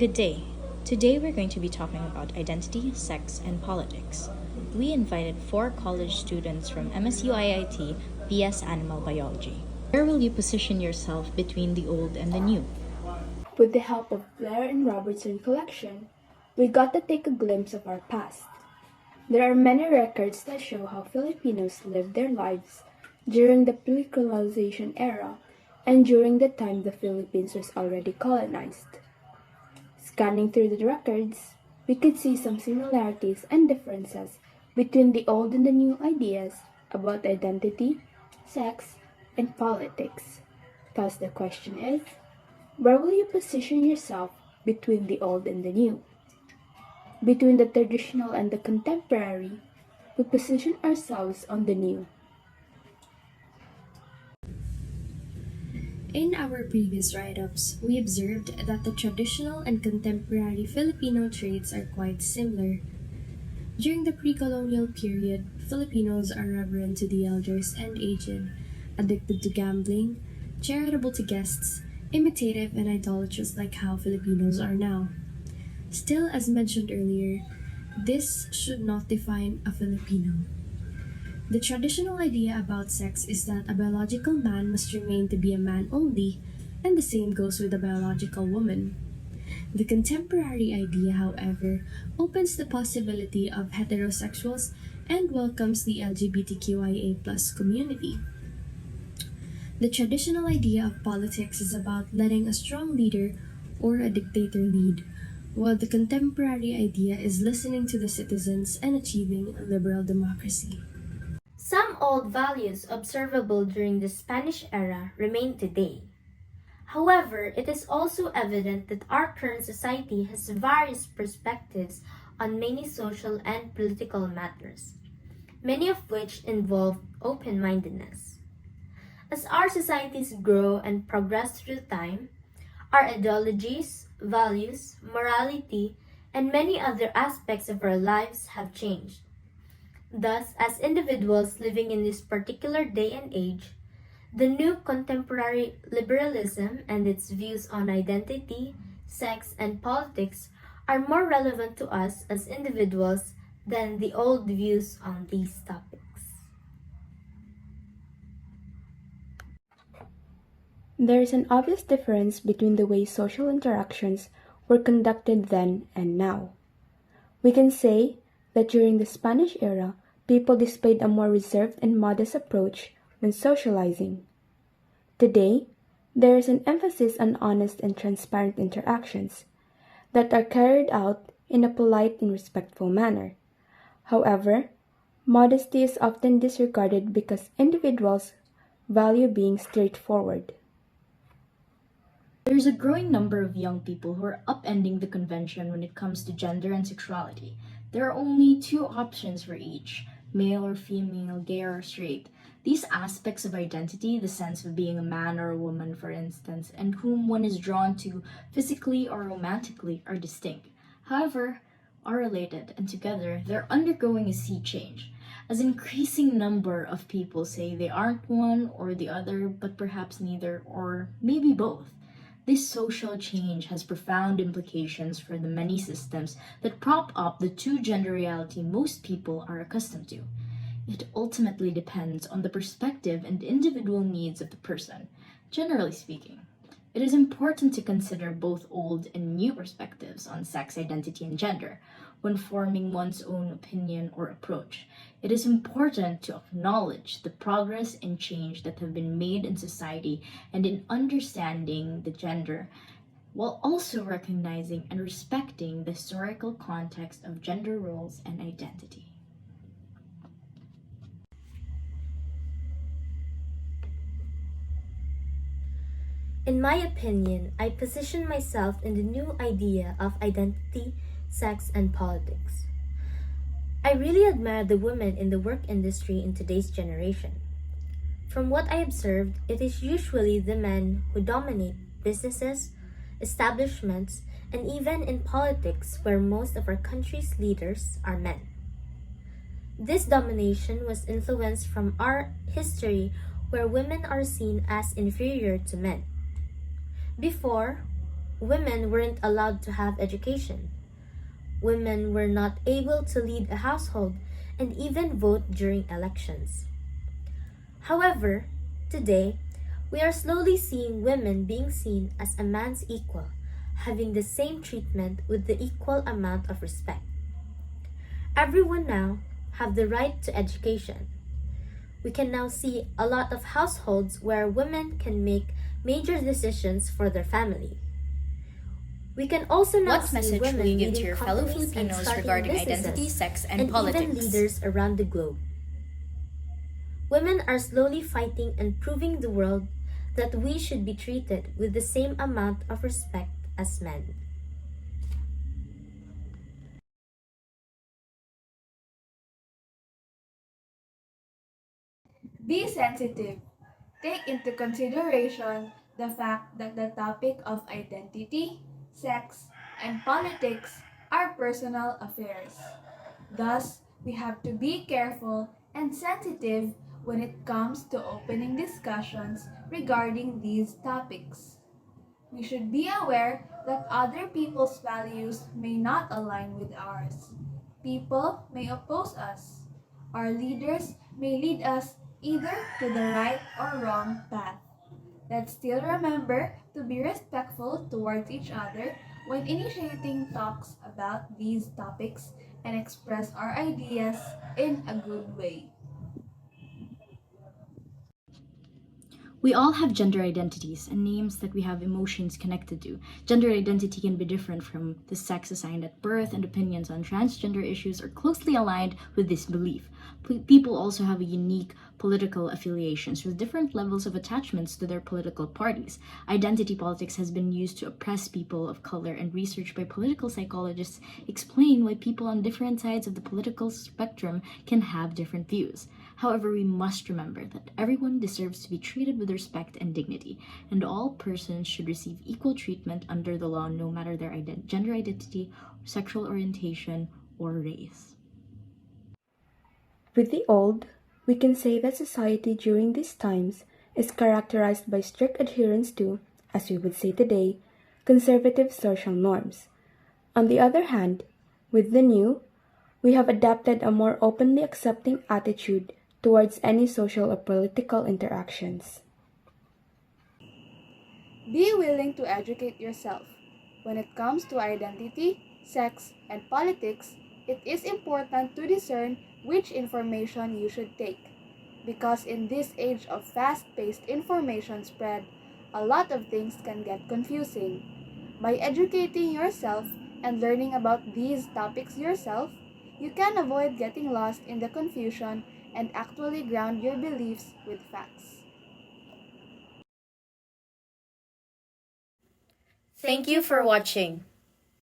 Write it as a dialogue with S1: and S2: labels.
S1: Good day. Today we're going to be talking about identity, sex, and politics. We invited four college students from MSU IIT BS Animal Biology. Where will you position yourself between the old and the new?
S2: With the help of Blair and Robertson collection, we got to take a glimpse of our past. There are many records that show how Filipinos lived their lives during the pre-colonization era and during the time the Philippines was already colonized. Scanning through the records, we could see some similarities and differences between the old and the new ideas about identity, sex, and politics. Thus the question is, where will you position yourself between the old and the new? Between the traditional and the contemporary, we position ourselves on the new.
S3: In our previous write-ups, we observed that the traditional and contemporary Filipino traits are quite similar. During the pre-colonial period, Filipinos are reverent to the elders and aged, addicted to gambling, charitable to guests, imitative and idolatrous like how Filipinos are now. Still, as mentioned earlier, this should not define a Filipino. The traditional idea about sex is that a biological man must remain to be a man only, and the same goes with a biological woman. The contemporary idea, however, opens the possibility of heterosexuals and welcomes the LGBTQIA+ community. The traditional idea of politics is about letting a strong leader or a dictator lead, while the contemporary idea is listening to the citizens and achieving a liberal democracy.
S4: Some old values observable during the Spanish era remain today. However, it is also evident that our current society has various perspectives on many social and political matters, many of which involve open-mindedness. As our societies grow and progress through time, our ideologies, values, morality, and many other aspects of our lives have changed. Thus, as individuals living in this particular day and age, the new contemporary liberalism and its views on identity, sex, and politics are more relevant to us as individuals than the old views on these topics.
S2: There is an obvious difference between the way social interactions were conducted then and now. We can say that during the Spanish era, people displayed a more reserved and modest approach when socializing. Today, there is an emphasis on honest and transparent interactions that are carried out in a polite and respectful manner. However, modesty is often disregarded because individuals value being straightforward.
S1: There's a growing number of young people who are upending the convention when it comes to gender and sexuality. There are only two options for each, male or female, gay or straight. These aspects of identity, the sense of being a man or a woman, for instance, and whom one is drawn to physically or romantically, are distinct. However, are related, and together they're undergoing a sea change, as an increasing number of people say they aren't one or the other, but perhaps neither, or maybe both. This social change has profound implications for the many systems that prop up the two-gender reality most people are accustomed to. It ultimately depends on the perspective and individual needs of the person. Generally speaking, it is important to consider both old and new perspectives on sex identity and gender when forming one's own opinion or approach. It is important to acknowledge the progress and change that have been made in society and in understanding the gender, while also recognizing and respecting the historical context of gender roles and identity.
S4: In my opinion, I position myself in the new idea of identity, sex, and politics. I really admire the women in the work industry in today's generation. From what I observed, it is usually the men who dominate businesses, establishments, and even in politics where most of our country's leaders are men. This domination was influenced from our history where women are seen as inferior to men. Before, women weren't allowed to have education. Women were not able to lead a household and even vote during elections. However, today, we are slowly seeing women being seen as a man's equal, having the same treatment with the equal amount of respect. Everyone now have the right to education. We can now see a lot of households where women can make major decisions for their family. We can also now
S1: What
S4: see
S1: message will
S4: women
S1: you give to
S4: leading
S1: your fellow
S4: companies and
S1: Filipinos
S4: starting
S1: regarding
S4: businesses,
S1: identity, sex, and
S4: even
S1: politics?
S4: leaders around the globe. Women are slowly fighting and proving the world that we should be treated with the same amount of respect as men.
S2: Be sensitive. Take into consideration the fact that the topic of identity, sex, and politics are personal affairs. Thus, we have to be careful and sensitive when it comes to opening discussions regarding these topics. We should be aware that other people's values may not align with ours. People may oppose us. Our leaders may lead us either to the right or wrong path. Let's still remember to be respectful towards each other when initiating talks about these topics and express our ideas in a good way.
S1: We all have gender identities and names that we have emotions connected to. Gender identity can be different from the sex assigned at birth, and opinions on transgender issues are closely aligned with this belief. People also have unique political affiliations with different levels of attachments to their political parties. Identity politics has been used to oppress people of color, and research by political psychologists explain why people on different sides of the political spectrum can have different views. However, we must remember that everyone deserves to be treated with respect and dignity, and all persons should receive equal treatment under the law no matter their gender identity, sexual orientation, or race.
S2: With the old, we can say that society during these times is characterized by strict adherence to, as we would say today, conservative social norms. On the other hand, with the new, we have adopted a more openly accepting attitude towards any social or political interactions. Be willing to educate yourself. When it comes to identity, sex, and politics, it is important to discern which information you should take. Because in this age of fast-paced information spread, a lot of things can get confusing. By educating yourself and learning about these topics yourself, you can avoid getting lost in the confusion and actually ground your beliefs with facts.
S1: Thank you for watching.